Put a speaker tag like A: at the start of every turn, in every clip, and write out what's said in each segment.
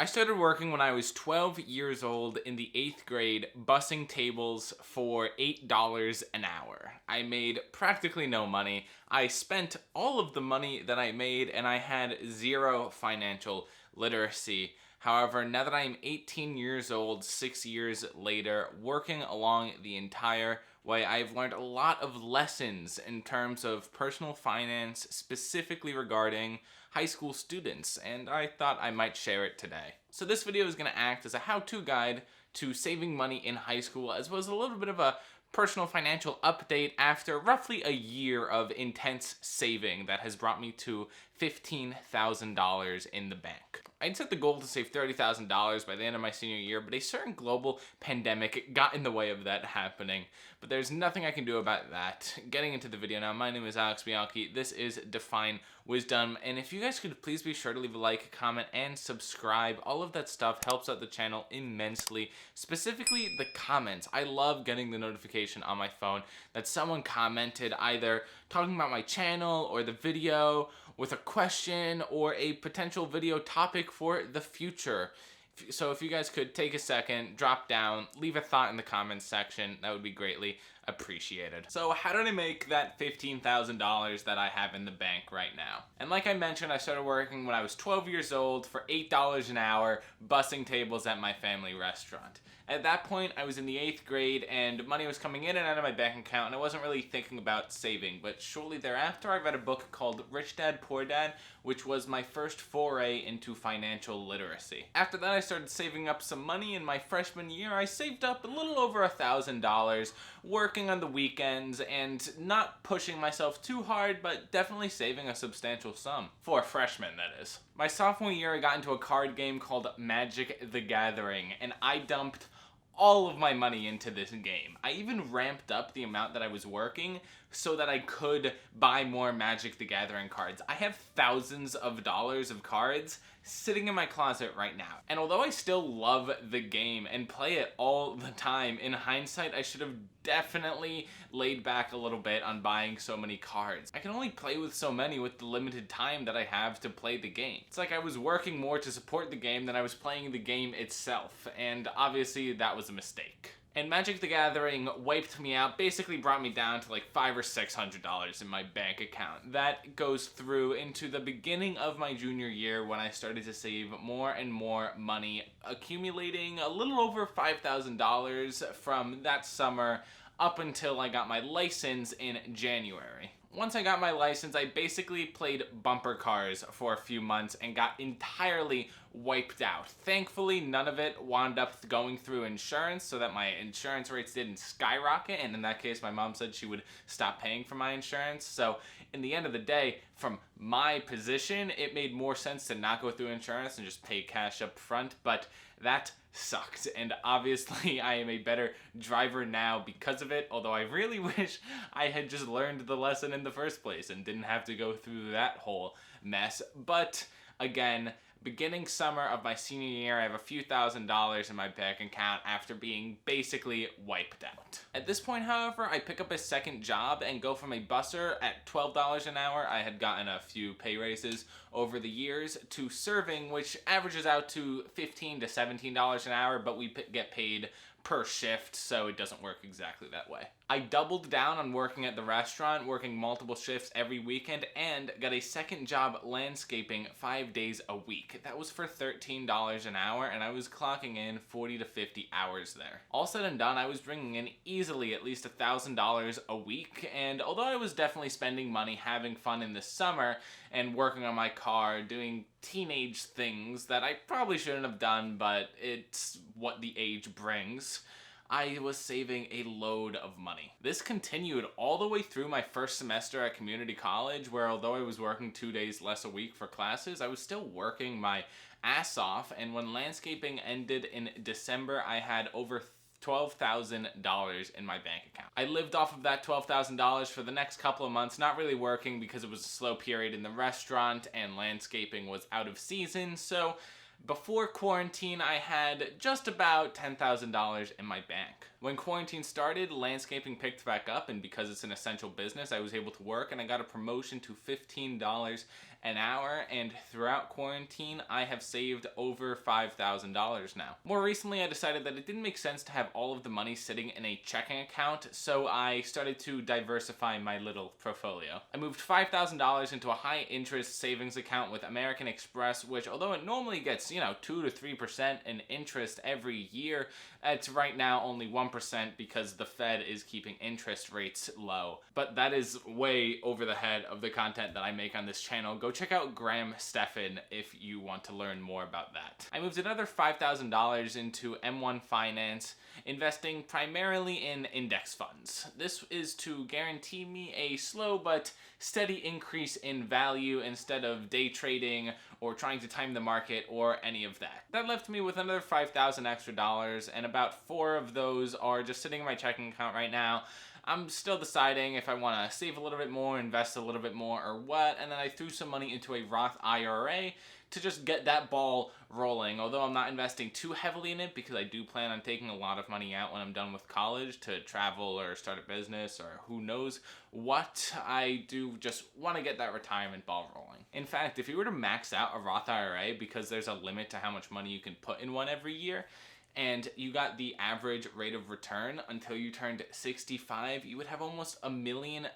A: I started working when I was 12 years old in the 8th grade, bussing tables for $8 an hour. I made practically no money. I spent all of the money that I made and I had zero financial literacy. However, now that I'm 18 years old, 6 years later, working along the entire way, I've learned a lot of lessons in terms of personal finance, specifically regarding high school students, and I thought I might share it today. So this video is going to act as a how-to guide to saving money in high school, as well as a little bit of a personal financial update after roughly a year of intense saving that has brought me to $15,000 in the bank. I'd set the goal to save $30,000 by the end of my senior year, but a certain global pandemic got in the way of that happening. But there's nothing I can do about that. Getting into the video now, my name is Bianchi. This is Define Wisdom, and if you guys could please be sure to leave a like, comment, and subscribe. All of that stuff helps out the channel immensely, specifically the comments. I love getting the notification on my phone that someone commented either talking about my channel or the video with a question or a potential video topic for the future. So if you guys could take a second, drop down, leave a thought in the comments section, that would be greatly appreciated. So how did I make that $15,000 that I have in the bank right now? And like I mentioned, I started working when I was 12 years old for $8 an hour, bussing tables at my family restaurant. At that point, I was in the 8th grade and money was coming in and out of my bank account and I wasn't really thinking about saving. But shortly thereafter, I read a book called Rich Dad, Poor Dad, which was my first foray into financial literacy. After that, I started saving up some money. In my freshman year, I saved up a little over $1,000, working on the weekends and not pushing myself too hard, but definitely saving a substantial sum. For a freshman, that is. My sophomore year, I got into a card game called Magic the Gathering, and I dumped all of my money into this game. I even ramped up the amount that I was working so that I could buy more Magic the Gathering cards. I have thousands of dollars of cards sitting in my closet right now. And although I still love the game and play it all the time, in hindsight, I should have definitely laid back a little bit on buying so many cards. I can only play with so many with the limited time that I have to play the game. It's like I was working more to support the game than I was playing the game itself, and obviously that was a mistake. And Magic the Gathering wiped me out, basically brought me down to like $500 or $600 in my bank account. That goes through into the beginning of my junior year when I started to save more and more money, accumulating a little over $5,000 from that summer up until I got my license in January. Once I got my license, I basically played bumper cars for a few months and got entirely wiped out. Thankfully, none of it wound up going through insurance so that my insurance rates didn't skyrocket, and in that case, my mom said she would stop paying for my insurance. So in the end of the day, from my position, it made more sense to not go through insurance and just pay cash up front, but that sucked, and obviously I am a better driver now because of it, although I really wish I had just learned the lesson in the first place and didn't have to go through that whole mess. But again, beginning summer of my senior year, I have a few $1,000s in my bank account after being basically wiped out. At this point, however, I pick up a second job and go from a busser at $12 an hour, I had gotten a few pay raises over the years, to serving, which averages out to $15 to $17 an hour, but we get paid per shift, so it doesn't work exactly that way. I doubled down on working at the restaurant, working multiple shifts every weekend, and got a second job landscaping 5 days a week. That was for $13 an hour, and I was clocking in 40 to 50 hours there. All said and done, I was bringing in easily at least $1,000 a week, and although I was definitely spending money having fun in the summer and working on my car, doing teenage things that I probably shouldn't have done, but it's what the age brings, I was saving a load of money. This continued all the way through my first semester at community college, where although I was working 2 days less a week for classes, I was still working my ass off, and when landscaping ended in December, I had over $12,000 in my bank account. I lived off of that $12,000 for the next couple of months, not really working because it was a slow period in the restaurant and landscaping was out of season, so before quarantine, I had just about $10,000 in my bank. When quarantine started, landscaping picked back up, and because it's an essential business, I was able to work, and I got a promotion to $15 an hour, and throughout quarantine, I have saved over $5,000 now. More recently, I decided that it didn't make sense to have all of the money sitting in a checking account, so I started to diversify my little portfolio. I moved $5,000 into a high-interest savings account with American Express, which, although it normally gets, 2 to 3% in interest every year, it's right now only 1% because the Fed is keeping interest rates low. But that is way over the head of the content that I make on this channel. Go check out Graham Stephan if you want to learn more about that. I moved another $5,000 into M1 Finance, investing primarily in index funds. This is to guarantee me a slow but steady increase in value instead of day trading or trying to time the market or any of that. That left me with another $5,000 extra dollars, and about 4 of those are just sitting in my checking account right now. I'm still deciding if I want to save a little bit more, invest a little bit more, or what, and then I threw some money into a Roth IRA to just get that ball rolling. Although I'm not investing too heavily in it because I do plan on taking a lot of money out when I'm done with college to travel or start a business or who knows what, I do just want to get that retirement ball rolling. In fact, if you were to max out a Roth IRA, because there's a limit to how much money you can put in one every year, and you got the average rate of return until you turned 65, you would have almost $1 million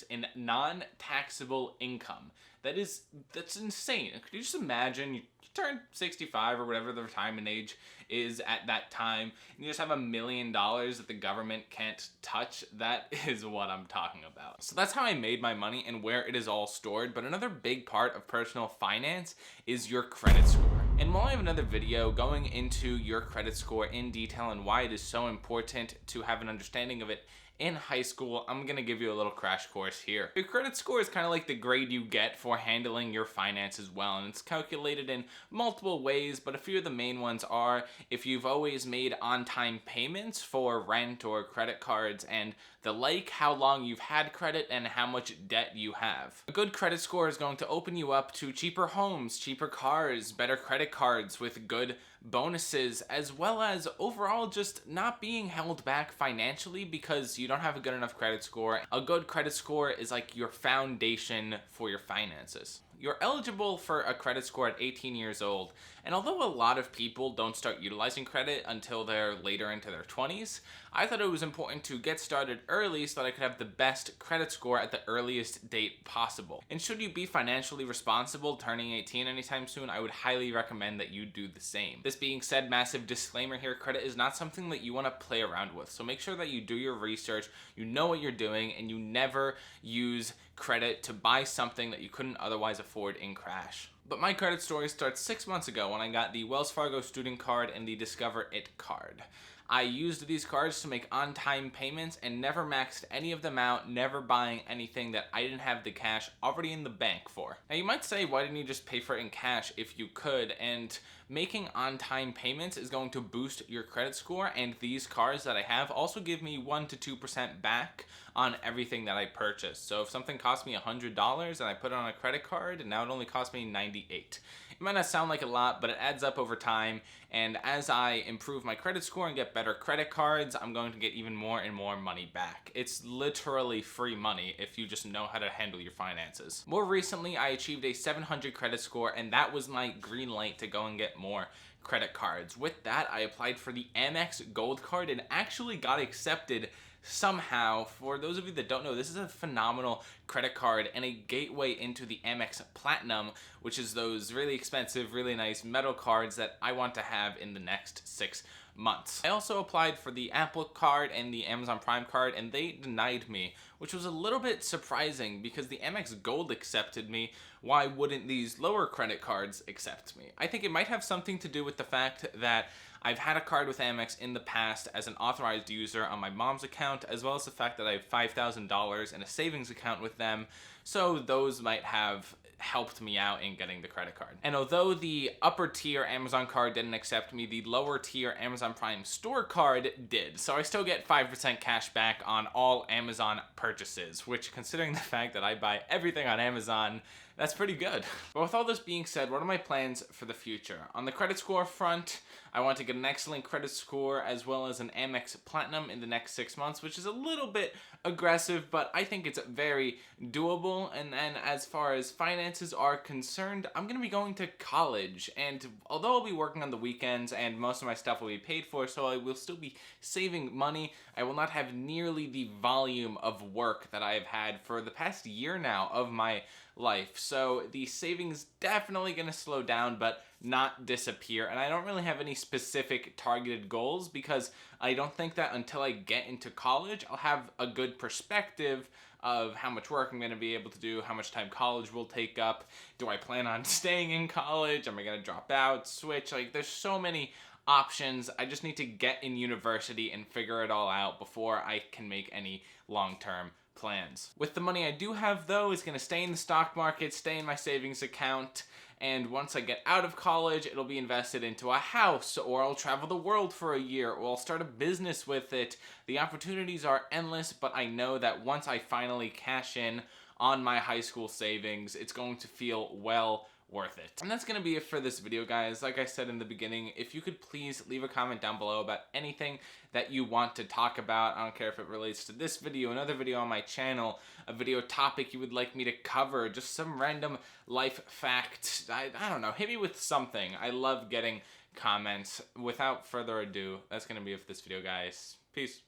A: in non-taxable income. That's insane. Could you just imagine you turn 65 or whatever the retirement age is at that time, and you just have $1 million that the government can't touch? That is what I'm talking about. So that's how I made my money and where it is all stored. But another big part of personal finance is your credit score. And while I have another video going into your credit score in detail and why it is so important to have an understanding of it in high school, I'm gonna give you a little crash course here. Your credit score is kind of like the grade you get for handling your finances well, and it's calculated in multiple ways, but a few of the main ones are if you've always made on-time payments for rent or credit cards and the like, how long you've had credit, and how much debt you have. A good credit score is going to open you up to cheaper homes, cheaper cars, better credit cards with good bonuses, as well as overall just not being held back financially because you don't have a good enough credit score. A good credit score is like your foundation for your finances. You're eligible for a credit score at 18 years old, and although a lot of people don't start utilizing credit until they're later into their 20s, I thought it was important to get started early so that I could have the best credit score at the earliest date possible. And should you be financially responsible turning 18 anytime soon, I would highly recommend that you do the same. This being said, massive disclaimer here, credit is not something that you want to play around with, so make sure that you do your research, you know what you're doing, and you never use credit to buy something that you couldn't otherwise afford in crash. But my credit story starts 6 months ago when I got the Wells Fargo student card and the Discover It card. I used these cards to make on-time payments and never maxed any of them out, never buying anything that I didn't have the cash already in the bank for. Now you might say, why didn't you just pay for it in cash if you could? And making on-time payments is going to boost your credit score, and these cards that I have also give me 1 to 2% back on everything that I purchase. So if something cost me $100 and I put it on a credit card, and now it only costs me $98. It might not sound like a lot, but it adds up over time, and as I improve my credit score and get better credit cards, I'm going to get even more and more money back. It's literally free money if you just know how to handle your finances. More recently, I achieved a 700 credit score, and that was my green light to go and get more credit cards. With that, I applied for the Amex Gold Card and actually got accepted somehow. For those of you that don't know, this is a phenomenal credit card and a gateway into the Amex Platinum, which is those really expensive, really nice metal cards that I want to have in the next 6 months. I also applied for the Apple card and the Amazon Prime card, and they denied me, which was a little bit surprising because the Amex Gold accepted me. Why wouldn't these lower credit cards accept me? I think it might have something to do with the fact that I've had a card with Amex in the past as an authorized user on my mom's account, as well as the fact that I have $5,000 in a savings account with them, so those might have helped me out in getting the credit card. And although the upper tier Amazon card didn't accept me, the lower tier Amazon Prime store card did. So I still get 5% cash back on all Amazon purchases, which, considering the fact that I buy everything on Amazon, That's pretty good. But with all this being said, what are my plans for the future? On the credit score front, I want to get an excellent credit score as well as an Amex Platinum in the next 6 months, which is a little bit aggressive, but I think it's very doable. And then as far as finances are concerned, I'm going to be going to college. And although I'll be working on the weekends and most of my stuff will be paid for, so I will still be saving money, I will not have nearly the volume of work that I have had for the past year now of my life. So the savings definitely going to slow down, but not disappear. And I don't really have any specific targeted goals because I don't think that until I get into college, I'll have a good perspective of how much work I'm going to be able to do, how much time college will take up. Do I plan on staying in college? Am I going to drop out, switch? Like, there's so many options. I just need to get in university and figure it all out before I can make any long-term plans. With the money I do have, though, is going to stay in the stock market, stay in my savings account, and once I get out of college, it'll be invested into a house, or I'll travel the world for a year, or I'll start a business with it. The opportunities are endless, but I know that once I finally cash in on my high school savings, it's going to feel well worth it. And that's gonna be it for this video, guys. Like I said in the beginning, if you could please leave a comment down below about anything that you want to talk about. I don't care if it relates to this video, another video on my channel, a video topic you would like me to cover, just some random life fact. I don't know, hit me with something. I love getting comments. Without further ado, that's gonna be it for this video, guys. Peace.